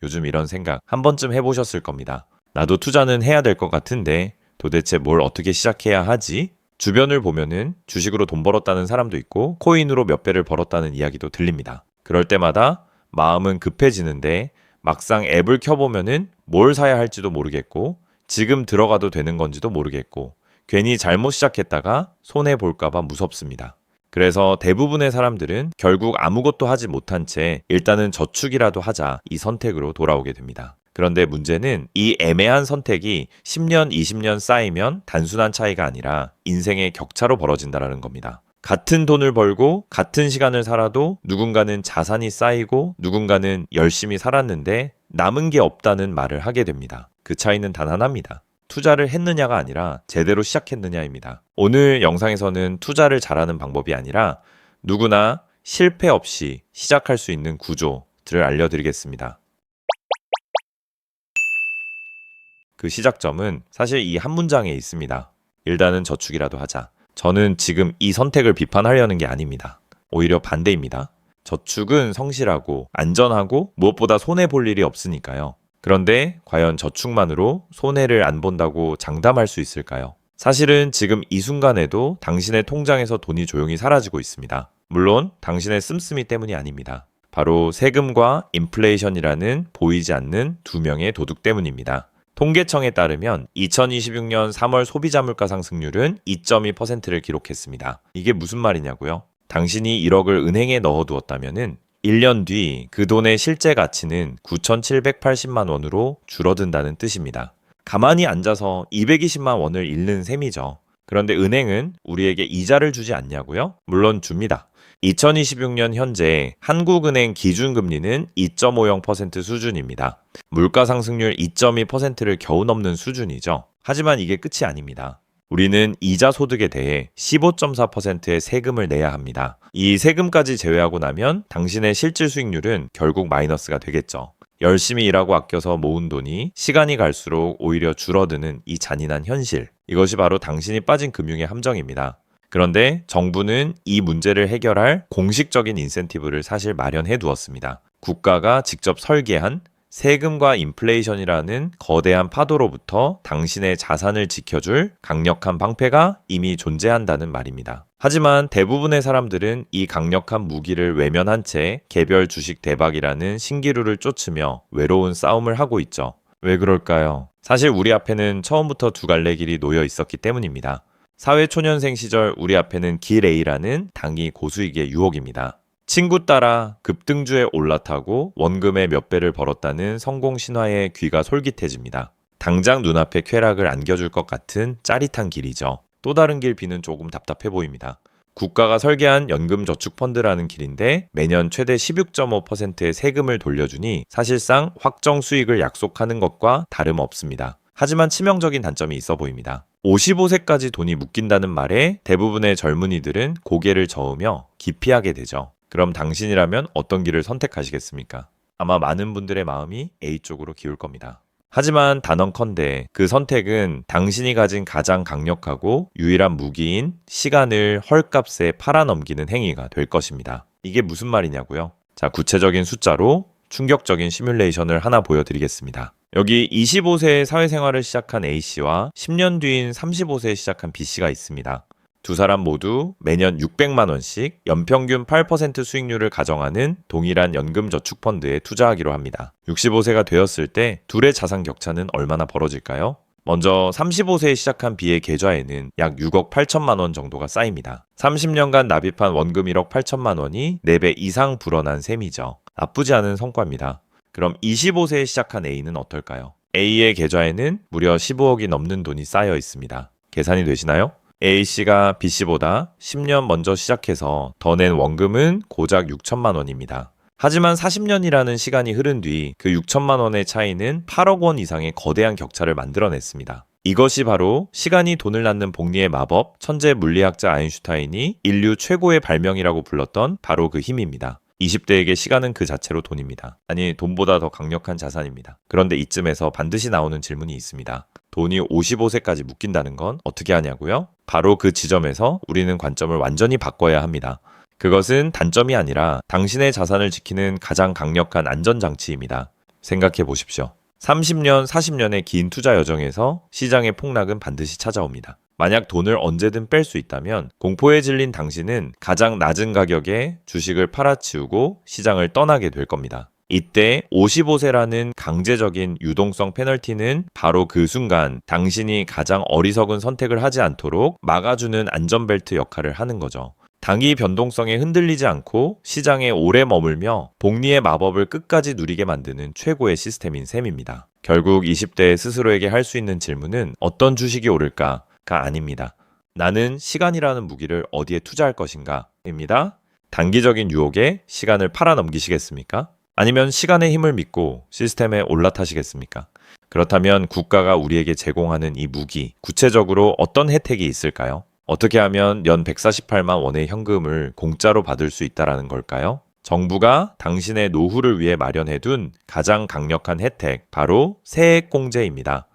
요즘 이런 생각 한 번쯤 해보셨을 겁니다. 나도 투자는 해야 될 것 같은데 도대체 뭘 어떻게 시작해야 하지? 주변을 보면은 주식으로 돈 벌었다는 사람도 있고 코인으로 몇 배를 벌었다는 이야기도 들립니다. 그럴 때마다 마음은 급해지는데 막상 앱을 켜보면은 뭘 사야 할지도 모르겠고 지금 들어가도 되는 건지도 모르겠고 괜히 잘못 시작했다가 손해볼까봐 무섭습니다. 그래서 대부분의 사람들은 결국 아무것도 하지 못한 채 일단은 저축이라도 하자 이 선택으로 돌아오게 됩니다. 그런데 문제는 이 애매한 선택이 10년, 20년 쌓이면 단순한 차이가 아니라 인생의 격차로 벌어진다는 겁니다. 같은 돈을 벌고 같은 시간을 살아도 누군가는 자산이 쌓이고 누군가는 열심히 살았는데 남은 게 없다는 말을 하게 됩니다. 그 차이는 단 하나입니다. 투자를 했느냐가 아니라 제대로 시작했느냐입니다. 오늘 영상에서는 투자를 잘하는 방법이 아니라 누구나 실패 없이 시작할 수 있는 구조들을 알려드리겠습니다. 그 시작점은 사실 이 한 문장에 있습니다. 일단은 저축이라도 하자. 저는 지금 이 선택을 비판하려는 게 아닙니다. 오히려 반대입니다. 저축은 성실하고 안전하고 무엇보다 손해볼 일이 없으니까요. 그런데 과연 저축만으로 손해를 안 본다고 장담할 수 있을까요? 사실은 지금 이 순간에도 당신의 통장에서 돈이 조용히 사라지고 있습니다. 물론 당신의 씀씀이 때문이 아닙니다. 바로 세금과 인플레이션이라는 보이지 않는 두 명의 도둑 때문입니다. 통계청에 따르면 2026년 3월 소비자 물가 상승률은 2.2%를 기록했습니다. 이게 무슨 말이냐고요? 당신이 1억을 은행에 넣어두었다면은 1년 뒤 그 돈의 실제 가치는 9,780만 원으로 줄어든다는 뜻입니다. 가만히 앉아서 220만 원을 잃는 셈이죠. 그런데 은행은 우리에게 이자를 주지 않냐고요? 물론 줍니다. 2026년 현재 한국은행 기준금리는 2.50% 수준입니다. 물가 상승률 2.2%를 겨우 넘는 수준이죠. 하지만 이게 끝이 아닙니다. 우리는 이자 소득에 대해 15.4%의 세금을 내야 합니다. 이 세금까지 제외하고 나면 당신의 실질 수익률은 결국 마이너스가 되겠죠. 열심히 일하고 아껴서 모은 돈이 시간이 갈수록 오히려 줄어드는 이 잔인한 현실. 이것이 바로 당신이 빠진 금융의 함정입니다. 그런데 정부는 이 문제를 해결할 공식적인 인센티브를 사실 마련해 두었습니다. 국가가 직접 설계한 세금과 인플레이션이라는 거대한 파도로부터 당신의 자산을 지켜줄 강력한 방패가 이미 존재한다는 말입니다. 하지만 대부분의 사람들은 이 강력한 무기를 외면한 채 개별 주식 대박이라는 신기루를 쫓으며 외로운 싸움을 하고 있죠. 왜 그럴까요? 사실 우리 앞에는 처음부터 두 갈래 길이 놓여 있었기 때문입니다. 사회초년생 시절 우리 앞에는 길 A라는 당이 고수익의 유혹입니다. 친구 따라 급등주에 올라타고 원금의 몇 배를 벌었다는 성공 신화에 귀가 솔깃해집니다. 당장 눈앞에 쾌락을 안겨줄 것 같은 짜릿한 길이죠. 또 다른 길 B는 조금 답답해 보입니다. 국가가 설계한 연금저축펀드라는 길인데 매년 최대 16.5%의 세금을 돌려주니 사실상 확정 수익을 약속하는 것과 다름없습니다. 하지만 치명적인 단점이 있어 보입니다. 55세까지 돈이 묶인다는 말에 대부분의 젊은이들은 고개를 저으며 기피하게 되죠. 그럼 당신이라면 어떤 길을 선택하시겠습니까? 아마 많은 분들의 마음이 A 쪽으로 기울 겁니다. 하지만 단언컨대 그 선택은 당신이 가진 가장 강력하고 유일한 무기인 시간을 헐값에 팔아넘기는 행위가 될 것입니다. 이게 무슨 말이냐고요? 자, 구체적인 숫자로 충격적인 시뮬레이션을 하나 보여드리겠습니다. 여기 25세에 사회생활을 시작한 A씨와 10년 뒤인 35세에 시작한 B씨가 있습니다. 두 사람 모두 매년 600만 원씩 연평균 8% 수익률을 가정하는 동일한 연금저축펀드에 투자하기로 합니다. 65세가 되었을 때 둘의 자산 격차는 얼마나 벌어질까요? 먼저 35세에 시작한 B의 계좌에는 약 6억 8천만 원 정도가 쌓입니다. 30년간 납입한 원금 1억 8천만 원이 4배 이상 불어난 셈이죠. 나쁘지 않은 성과입니다. 그럼 25세에 시작한 A는 어떨까요? A의 계좌에는 무려 15억이 넘는 돈이 쌓여 있습니다. 계산이 되시나요? A씨가 B씨보다 10년 먼저 시작해서 더 낸 원금은 고작 6천만 원입니다. 하지만 40년이라는 시간이 흐른 뒤 그 6천만 원의 차이는 8억 원 이상의 거대한 격차를 만들어냈습니다. 이것이 바로 시간이 돈을 낳는 복리의 마법, 천재 물리학자 아인슈타인이 인류 최고의 발명이라고 불렀던 바로 그 힘입니다. 20대에게 시간은 그 자체로 돈입니다. 아니, 돈보다 더 강력한 자산입니다. 그런데 이쯤에서 반드시 나오는 질문이 있습니다. 돈이 55세까지 묶인다는 건 어떻게 하냐고요? 바로 그 지점에서 우리는 관점을 완전히 바꿔야 합니다. 그것은 단점이 아니라 당신의 자산을 지키는 가장 강력한 안전장치입니다. 생각해 보십시오. 30년, 40년의 긴 투자 여정에서 시장의 폭락은 반드시 찾아옵니다. 만약 돈을 언제든 뺄 수 있다면 공포에 질린 당신은 가장 낮은 가격에 주식을 팔아치우고 시장을 떠나게 될 겁니다. 이때 55세라는 강제적인 유동성 페널티는 바로 그 순간 당신이 가장 어리석은 선택을 하지 않도록 막아주는 안전벨트 역할을 하는 거죠. 단기 변동성에 흔들리지 않고 시장에 오래 머물며 복리의 마법을 끝까지 누리게 만드는 최고의 시스템인 셈입니다. 결국 20대 스스로에게 할 수 있는 질문은 어떤 주식이 오를까가 아닙니다. 나는 시간이라는 무기를 어디에 투자할 것인가? 입니다. 단기적인 유혹에 시간을 팔아넘기시겠습니까? 아니면 시간의 힘을 믿고 시스템에 올라타시겠습니까? 그렇다면 국가가 우리에게 제공하는 이 무기, 구체적으로 어떤 혜택이 있을까요? 어떻게 하면 연 148만 원의 현금을 공짜로 받을 수 있다는 걸까요? 정부가 당신의 노후를 위해 마련해둔 가장 강력한 혜택, 바로 세액공제입니다.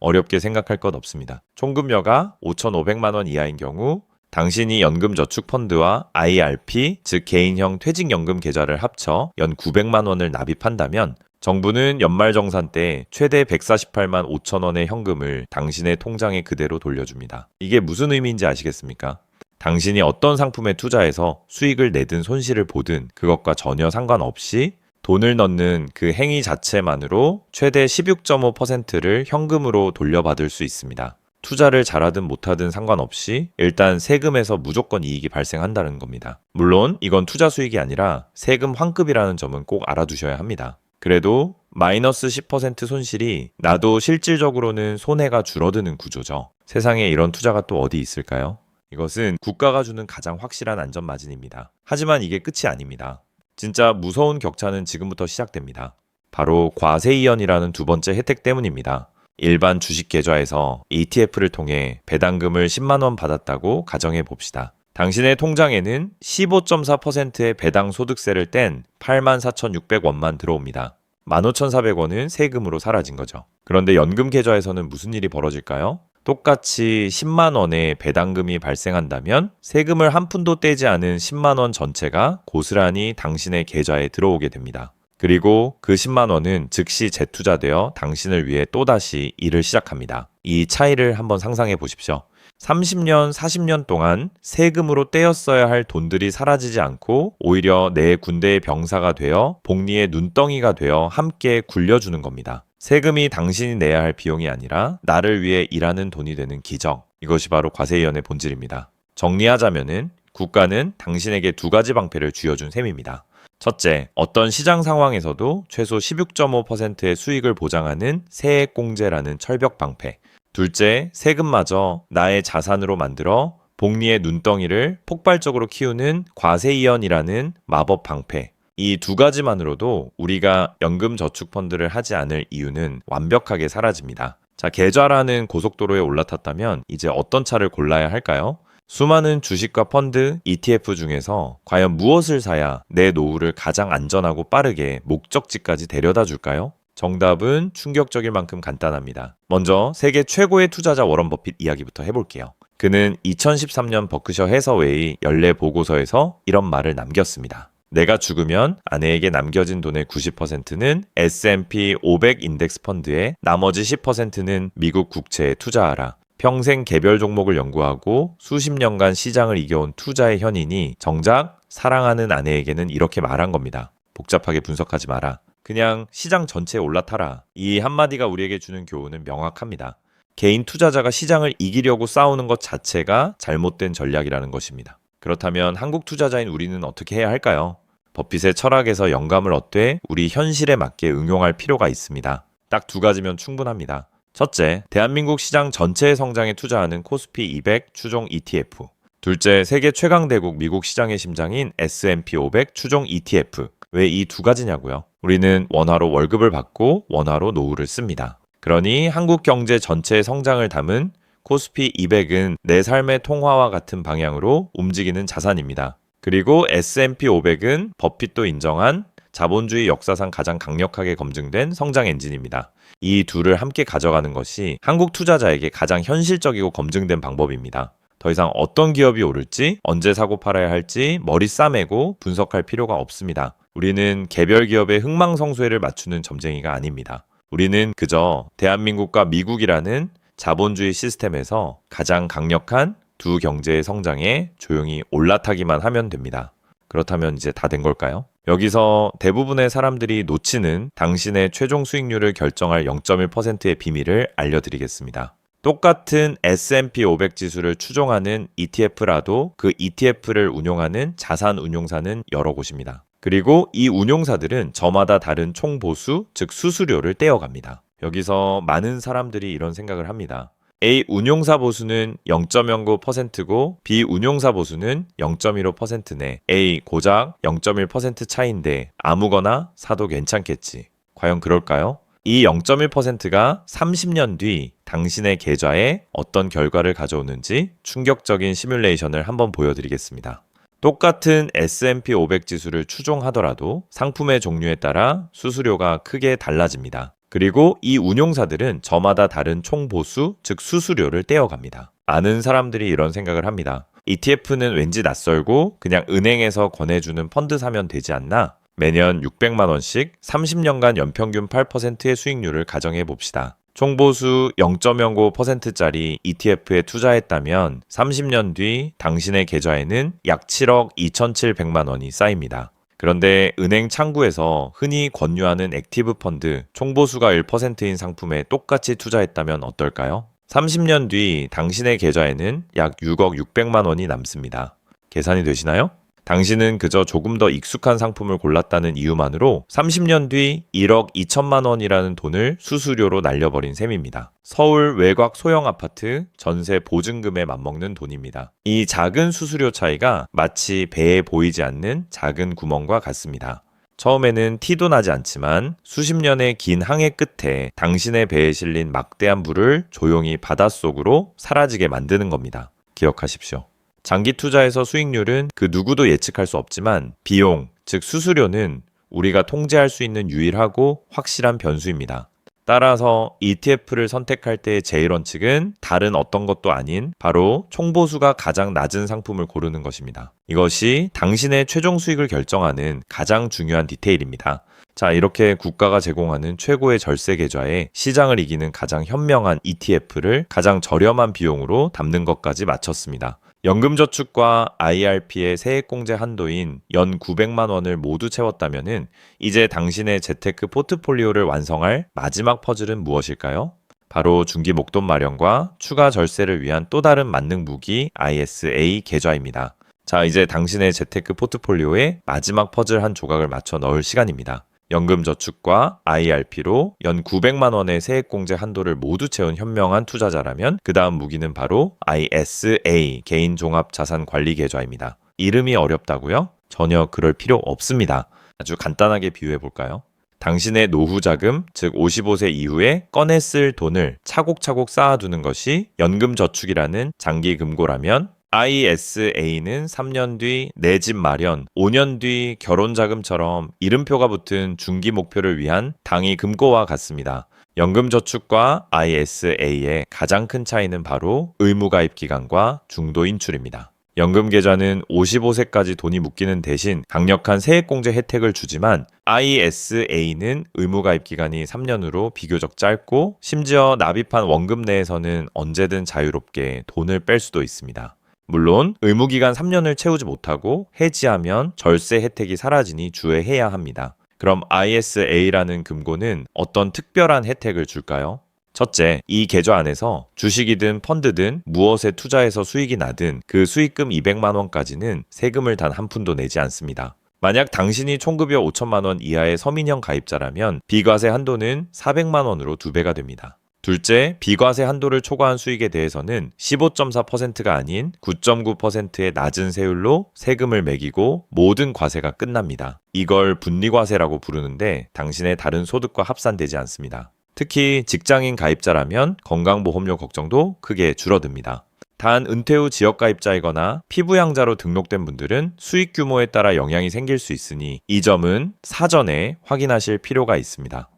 어렵게 생각할 것 없습니다. 총급여가 5,500만 원 이하인 경우 당신이 연금저축펀드와 IRP, 즉 개인형 퇴직연금 계좌를 합쳐 연 900만 원을 납입한다면 정부는 연말정산 때 최대 148만 5천 원의 현금을 당신의 통장에 그대로 돌려줍니다. 이게 무슨 의미인지 아시겠습니까? 당신이 어떤 상품에 투자해서 수익을 내든 손실을 보든 그것과 전혀 상관없이 돈을 넣는 그 행위 자체만으로 최대 16.5%를 현금으로 돌려받을 수 있습니다. 투자를 잘하든 못하든 상관없이 일단 세금에서 무조건 이익이 발생한다는 겁니다. 물론 이건 투자 수익이 아니라 세금 환급이라는 점은 꼭 알아두셔야 합니다. 그래도 마이너스 10% 손실이 나도 실질적으로는 손해가 줄어드는 구조죠. 세상에 이런 투자가 또 어디 있을까요? 이것은 국가가 주는 가장 확실한 안전마진입니다. 하지만 이게 끝이 아닙니다. 진짜 무서운 격차는 지금부터 시작됩니다. 바로 과세이연이라는 두 번째 혜택 때문입니다. 일반 주식 계좌에서 ETF를 통해 배당금을 10만 원 받았다고 가정해 봅시다. 당신의 통장에는 15.4%의 배당 소득세를 뗀 84,600원만 들어옵니다. 15,400원은 세금으로 사라진 거죠. 그런데 연금 계좌에서는 무슨 일이 벌어질까요? 똑같이 10만 원의 배당금이 발생한다면 세금을 한 푼도 떼지 않은 10만 원 전체가 고스란히 당신의 계좌에 들어오게 됩니다. 그리고 그 10만 원은 즉시 재투자되어 당신을 위해 또다시 일을 시작합니다. 이 차이를 한번 상상해 보십시오. 30년, 40년 동안 세금으로 떼었어야 할 돈들이 사라지지 않고 오히려 내 군대의 병사가 되어 복리의 눈덩이가 되어 함께 굴려주는 겁니다. 세금이 당신이 내야 할 비용이 아니라 나를 위해 일하는 돈이 되는 기적. 이것이 바로 과세위원의 본질입니다. 정리하자면은 국가는 당신에게 두 가지 방패를 쥐어준 셈입니다. 첫째, 어떤 시장 상황에서도 최소 16.5%의 수익을 보장하는 세액공제라는 철벽 방패. 둘째, 세금마저 나의 자산으로 만들어 복리의 눈덩이를 폭발적으로 키우는 과세이연이라는 마법 방패. 이 두 가지만으로도 우리가 연금저축펀드를 하지 않을 이유는 완벽하게 사라집니다. 자, 계좌라는 고속도로에 올라탔다면 이제 어떤 차를 골라야 할까요? 수많은 주식과 펀드, ETF 중에서 과연 무엇을 사야 내 노후를 가장 안전하고 빠르게 목적지까지 데려다 줄까요? 정답은 충격적일 만큼 간단합니다. 먼저 세계 최고의 투자자 워런 버핏 이야기부터 해볼게요. 그는 2013년 버크셔 해서웨이 연례 보고서에서 이런 말을 남겼습니다. 내가 죽으면 아내에게 남겨진 돈의 90%는 S&P 500 인덱스 펀드에 나머지 10%는 미국 국채에 투자하라. 평생 개별 종목을 연구하고 수십 년간 시장을 이겨온 투자의 현인이 정작 사랑하는 아내에게는 이렇게 말한 겁니다. 복잡하게 분석하지 마라. 그냥 시장 전체에 올라타라. 이 한마디가 우리에게 주는 교훈은 명확합니다. 개인 투자자가 시장을 이기려고 싸우는 것 자체가 잘못된 전략이라는 것입니다. 그렇다면 한국 투자자인 우리는 어떻게 해야 할까요? 버핏의 철학에서 영감을 얻되 우리 현실에 맞게 응용할 필요가 있습니다. 딱 두 가지면 충분합니다. 첫째, 대한민국 시장 전체의 성장에 투자하는 코스피 200 추종 ETF. 둘째, 세계 최강대국 미국 시장의 심장인 S&P 500 추종 ETF. 왜 이 두 가지냐고요? 우리는 원화로 월급을 받고 원화로 노후를 씁니다. 그러니 한국 경제 전체의 성장을 담은 코스피 200은 내 삶의 통화와 같은 방향으로 움직이는 자산입니다. 그리고 S&P 500은 버핏도 인정한 자본주의 역사상 가장 강력하게 검증된 성장 엔진입니다. 이 둘을 함께 가져가는 것이 한국 투자자에게 가장 현실적이고 검증된 방법입니다. 더 이상 어떤 기업이 오를지, 언제 사고 팔아야 할지 머리 싸매고 분석할 필요가 없습니다. 우리는 개별 기업의 흥망성쇠를 맞추는 점쟁이가 아닙니다. 우리는 그저 대한민국과 미국이라는 자본주의 시스템에서 가장 강력한 두 경제의 성장에 조용히 올라타기만 하면 됩니다. 그렇다면 이제 다 된 걸까요? 여기서 대부분의 사람들이 놓치는 당신의 최종 수익률을 결정할 0.1%의 비밀을 알려드리겠습니다. 똑같은 S&P 500 지수를 추종하는 ETF라도 그 ETF를 운용하는 자산 운용사는 여러 곳입니다. 그리고 이 운용사들은 저마다 다른 총보수, 즉 수수료를 떼어갑니다. 여기서 많은 사람들이 이런 생각을 합니다. A 운용사 보수는 0.09%고 B 운용사 보수는 0.15%네. A 고작 0.1% 차이인데 아무거나 사도 괜찮겠지. 과연 그럴까요? 이 0.1%가 30년 뒤 당신의 계좌에 어떤 결과를 가져오는지 충격적인 시뮬레이션을 한번 보여드리겠습니다. 똑같은 S&P 500 지수를 추종하더라도 상품의 종류에 따라 수수료가 크게 달라집니다. 그리고 이 운용사들은 저마다 다른 총보수, 즉 수수료를 떼어갑니다. 많은 사람들이 이런 생각을 합니다. ETF는 왠지 낯설고 그냥 은행에서 권해주는 펀드 사면 되지 않나? 매년 600만 원씩 30년간 연평균 8%의 수익률을 가정해 봅시다. 총보수 0.09%짜리 ETF에 투자했다면 30년 뒤 당신의 계좌에는 약 7억 2,700만 원이 쌓입니다. 그런데 은행 창구에서 흔히 권유하는 액티브 펀드 총보수가 1%인 상품에 똑같이 투자했다면 어떨까요? 30년 뒤 당신의 계좌에는 약 6억 600만 원이 남습니다. 계산이 되시나요? 당신은 그저 조금 더 익숙한 상품을 골랐다는 이유만으로 30년 뒤 1억 2천만 원이라는 돈을 수수료로 날려버린 셈입니다. 서울 외곽 소형 아파트 전세 보증금에 맞먹는 돈입니다. 이 작은 수수료 차이가 마치 배에 보이지 않는 작은 구멍과 같습니다. 처음에는 티도 나지 않지만 수십 년의 긴 항해 끝에 당신의 배에 실린 막대한 부를 조용히 바닷속으로 사라지게 만드는 겁니다. 기억하십시오. 장기 투자에서 수익률은 그 누구도 예측할 수 없지만 비용, 즉 수수료는 우리가 통제할 수 있는 유일하고 확실한 변수입니다. 따라서 ETF를 선택할 때의 제일 원칙은 다른 어떤 것도 아닌 바로 총보수가 가장 낮은 상품을 고르는 것입니다. 이것이 당신의 최종 수익을 결정하는 가장 중요한 디테일입니다. 자, 이렇게 국가가 제공하는 최고의 절세 계좌에 시장을 이기는 가장 현명한 ETF를 가장 저렴한 비용으로 담는 것까지 마쳤습니다. 연금저축과 IRP의 세액공제 한도인 연 900만 원을 모두 채웠다면 이제 당신의 재테크 포트폴리오를 완성할 마지막 퍼즐은 무엇일까요? 바로 중기 목돈 마련과 추가 절세를 위한 또 다른 만능 무기 ISA 계좌입니다. 자, 이제 당신의 재테크 포트폴리오에 마지막 퍼즐 한 조각을 맞춰 넣을 시간입니다. 연금저축과 IRP로 연 900만 원의 세액공제 한도를 모두 채운 현명한 투자자라면 그 다음 무기는 바로 ISA 개인종합자산관리계좌입니다. 이름이 어렵다고요? 전혀 그럴 필요 없습니다. 아주 간단하게 비유해 볼까요? 당신의 노후 자금, 즉 55세 이후에 꺼내 쓸 돈을 차곡차곡 쌓아두는 것이 연금저축이라는 장기 금고라면 ISA는 3년 뒤 내 집 마련, 5년 뒤 결혼 자금처럼 이름표가 붙은 중기 목표를 위한 당위 금고와 같습니다. 연금저축과 ISA의 가장 큰 차이는 바로 의무가입 기간과 중도 인출입니다. 연금계좌는 55세까지 돈이 묶이는 대신 강력한 세액공제 혜택을 주지만 ISA는 의무가입 기간이 3년으로 비교적 짧고 심지어 납입한 원금 내에서는 언제든 자유롭게 돈을 뺄 수도 있습니다. 물론 의무기간 3년을 채우지 못하고 해지하면 절세 혜택이 사라지니 주의해야 합니다. 그럼 ISA라는 금고는 어떤 특별한 혜택을 줄까요? 첫째, 이 계좌 안에서 주식이든 펀드든 무엇에 투자해서 수익이 나든 그 수익금 200만 원까지는 세금을 단 한 푼도 내지 않습니다. 만약 당신이 총급여 5천만 원 이하의 서민형 가입자라면 비과세 한도는 400만 원으로 2배가 됩니다. 둘째, 비과세 한도를 초과한 수익에 대해서는 15.4%가 아닌 9.9%의 낮은 세율로 세금을 매기고 모든 과세가 끝납니다. 이걸 분리과세라고 부르는데 당신의 다른 소득과 합산되지 않습니다. 특히 직장인 가입자라면 건강보험료 걱정도 크게 줄어듭니다. 단 은퇴 후 지역가입자이거나 피부양자로 등록된 분들은 수익 규모에 따라 영향이 생길 수 있으니 이 점은 사전에 확인하실 필요가 있습니다.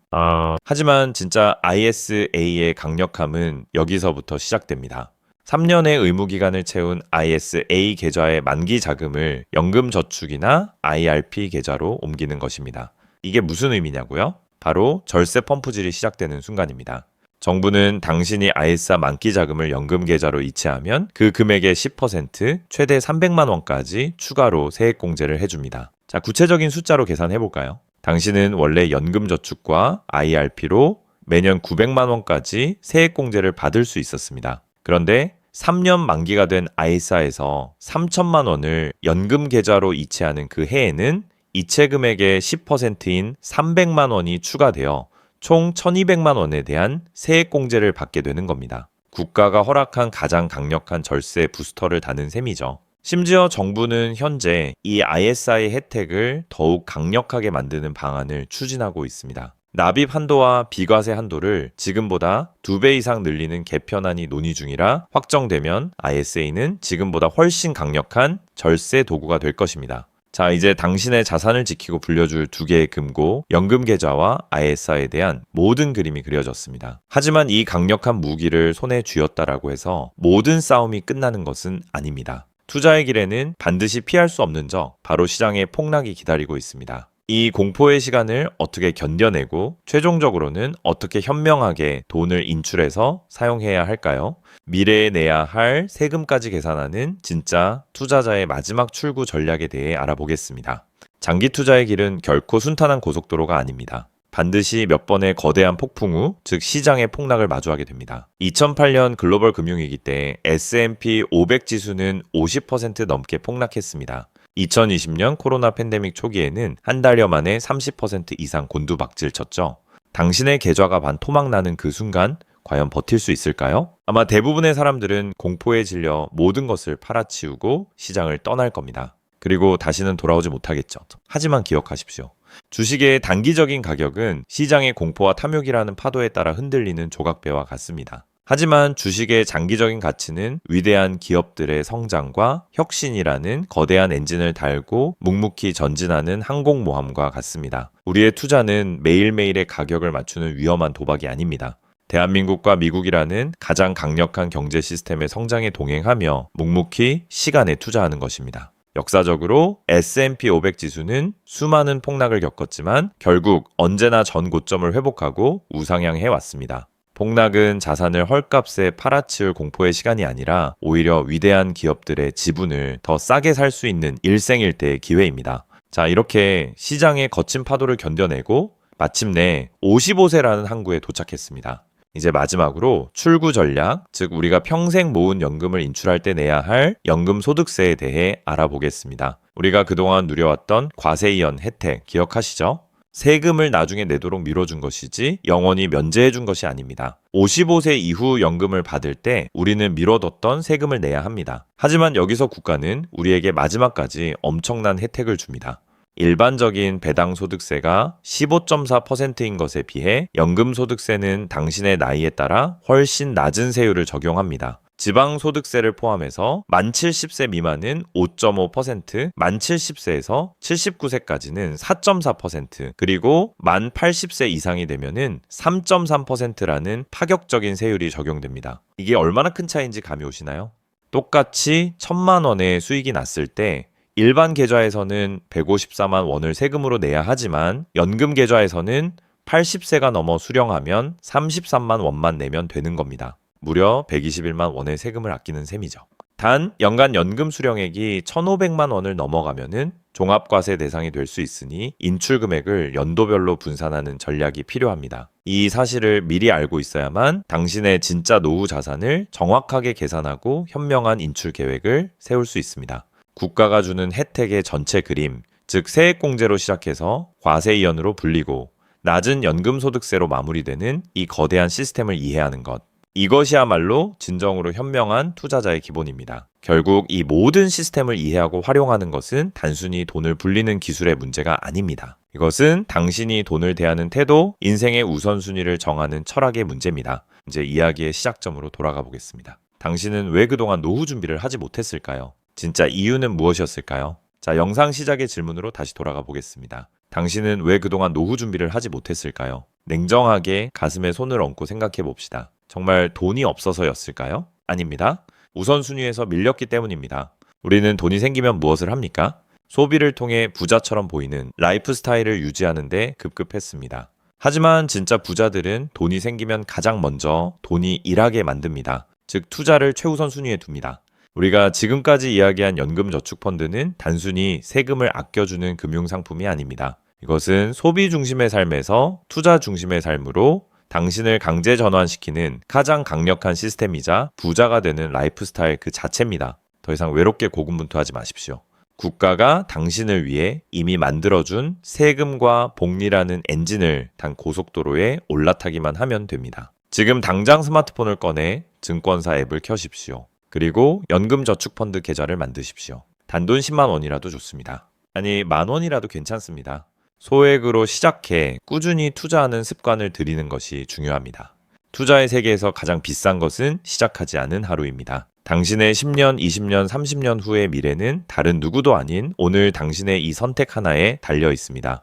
하지만 진짜 ISA의 강력함은 여기서부터 시작됩니다. 3년의 의무기간을 채운 ISA 계좌의 만기 자금을 연금저축이나 IRP 계좌로 옮기는 것입니다. 이게 무슨 의미냐고요? 바로 절세 펌프질이 시작되는 순간입니다. 정부는 당신이 ISA 만기 자금을 연금 계좌로 이체하면 그 금액의 10% 최대 300만 원까지 추가로 세액공제를 해줍니다. 자, 구체적인 숫자로 계산해 볼까요? 당신은 원래 연금저축과 IRP로 매년 900만 원까지 세액공제를 받을 수 있었습니다. 그런데 3년 만기가 된 ISA에서 3천만 원을 연금 계좌로 이체하는 그 해에는 이체 금액의 10%인 300만 원이 추가되어 총 1200만 원에 대한 세액공제를 받게 되는 겁니다. 국가가 허락한 가장 강력한 절세 부스터를 다는 셈이죠. 심지어 정부는 현재 이 ISI 혜택을 더욱 강력하게 만드는 방안을 추진하고 있습니다. 납입 한도와 비과세 한도를 지금보다 2배 이상 늘리는 개편안이 논의 중이라 확정되면 ISA는 지금보다 훨씬 강력한 절세 도구가 될 것입니다. 자, 이제 당신의 자산을 지키고 불려줄 2개의 금고, 연금 계좌와 ISA에 대한 모든 그림이 그려졌습니다. 하지만 이 강력한 무기를 손에 쥐었다라고 해서 모든 싸움이 끝나는 것은 아닙니다. 투자의 길에는 반드시 피할 수 없는 적, 바로 시장의 폭락이 기다리고 있습니다. 이 공포의 시간을 어떻게 견뎌내고 최종적으로는 어떻게 현명하게 돈을 인출해서 사용해야 할까요? 미래에 내야 할 세금까지 계산하는 진짜 투자자의 마지막 출구 전략에 대해 알아보겠습니다. 장기 투자의 길은 결코 순탄한 고속도로가 아닙니다. 반드시 몇 번의 거대한 폭풍 후, 즉 시장의 폭락을 마주하게 됩니다. 2008년 글로벌 금융위기 때 S&P 500 지수는 50% 넘게 폭락했습니다. 2020년 코로나 팬데믹 초기에는 한 달여 만에 30% 이상 곤두박질 쳤죠. 당신의 계좌가 반토막나는 그 순간 과연 버틸 수 있을까요? 아마 대부분의 사람들은 공포에 질려 모든 것을 팔아치우고 시장을 떠날 겁니다. 그리고 다시는 돌아오지 못하겠죠. 하지만 기억하십시오. 주식의 단기적인 가격은 시장의 공포와 탐욕이라는 파도에 따라 흔들리는 조각배와 같습니다. 하지만 주식의 장기적인 가치는 위대한 기업들의 성장과 혁신이라는 거대한 엔진을 달고 묵묵히 전진하는 항공모함과 같습니다. 우리의 투자는 매일매일의 가격을 맞추는 위험한 도박이 아닙니다. 대한민국과 미국이라는 가장 강력한 경제 시스템의 성장에 동행하며 묵묵히 시간에 투자하는 것입니다. 역사적으로 S&P 500 지수는 수많은 폭락을 겪었지만 결국 언제나 전 고점을 회복하고 우상향해 왔습니다. 폭락은 자산을 헐값에 팔아치울 공포의 시간이 아니라 오히려 위대한 기업들의 지분을 더 싸게 살 수 있는 일생일대의 기회입니다. 자, 이렇게 시장의 거친 파도를 견뎌내고 마침내 55세라는 항구에 도착했습니다. 이제 마지막으로 출구 전략, 즉 우리가 평생 모은 연금을 인출할 때 내야 할 연금 소득세에 대해 알아보겠습니다. 우리가 그동안 누려왔던 과세이연 혜택 기억하시죠? 세금을 나중에 내도록 미뤄준 것이지 영원히 면제해준 것이 아닙니다. 55세 이후 연금을 받을 때 우리는 미뤄뒀던 세금을 내야 합니다. 하지만 여기서 국가는 우리에게 마지막까지 엄청난 혜택을 줍니다. 일반적인 배당소득세가 15.4%인 것에 비해 연금소득세는 당신의 나이에 따라 훨씬 낮은 세율을 적용합니다. 지방소득세를 포함해서 만 70세 미만은 5.5%, 만 70세에서 79세까지는 4.4%, 그리고 만 80세 이상이 되면은 3.3%라는 파격적인 세율이 적용됩니다. 이게 얼마나 큰 차이인지 감이 오시나요? 똑같이 1,000만 원의 수익이 났을 때 일반 계좌에서는 154만 원을 세금으로 내야 하지만 연금 계좌에서는 80세가 넘어 수령하면 33만 원만 내면 되는 겁니다. 무려 121만 원의 세금을 아끼는 셈이죠. 단 연간 연금 수령액이 1,500만 원을 넘어가면은 종합과세 대상이 될 수 있으니 인출 금액을 연도별로 분산하는 전략이 필요합니다. 이 사실을 미리 알고 있어야만 당신의 진짜 노후 자산을 정확하게 계산하고 현명한 인출 계획을 세울 수 있습니다. 국가가 주는 혜택의 전체 그림, 즉 세액공제로 시작해서 과세이연으로 불리고 낮은 연금소득세로 마무리되는 이 거대한 시스템을 이해하는 것. 이것이야말로 진정으로 현명한 투자자의 기본입니다. 결국 이 모든 시스템을 이해하고 활용하는 것은 단순히 돈을 불리는 기술의 문제가 아닙니다. 이것은 당신이 돈을 대하는 태도, 인생의 우선순위를 정하는 철학의 문제입니다. 이제 이야기의 시작점으로 돌아가 보겠습니다. 당신은 왜 그동안 노후 준비를 하지 못했을까요? 진짜 이유는 무엇이었을까요? 자, 영상 시작의 질문으로 다시 돌아가 보겠습니다. 당신은 왜 그동안 노후 준비를 하지 못했을까요? 냉정하게 가슴에 손을 얹고 생각해 봅시다. 정말 돈이 없어서였을까요? 아닙니다. 우선순위에서 밀렸기 때문입니다. 우리는 돈이 생기면 무엇을 합니까? 소비를 통해 부자처럼 보이는 라이프 스타일을 유지하는 데 급급했습니다. 하지만 진짜 부자들은 돈이 생기면 가장 먼저 돈이 일하게 만듭니다. 즉 투자를 최우선 순위에 둡니다. 우리가 지금까지 이야기한 연금저축펀드는 단순히 세금을 아껴주는 금융상품이 아닙니다. 이것은 소비 중심의 삶에서 투자 중심의 삶으로 당신을 강제 전환시키는 가장 강력한 시스템이자 부자가 되는 라이프 스타일 그 자체입니다. 더 이상 외롭게 고군분투하지 마십시오. 국가가 당신을 위해 이미 만들어준 세금과 복리라는 엔진을 단 고속도로에 올라타기만 하면 됩니다. 지금 당장 스마트폰을 꺼내 증권사 앱을 켜십시오. 그리고 연금저축펀드 계좌를 만드십시오. 단돈 10만 원이라도 좋습니다. 아니, 10,000원이라도 괜찮습니다. 소액으로 시작해 꾸준히 투자하는 습관을 들이는 것이 중요합니다. 투자의 세계에서 가장 비싼 것은 시작하지 않은 하루입니다. 당신의 10년, 20년, 30년 후의 미래는 다른 누구도 아닌 오늘 당신의 이 선택 하나에 달려 있습니다.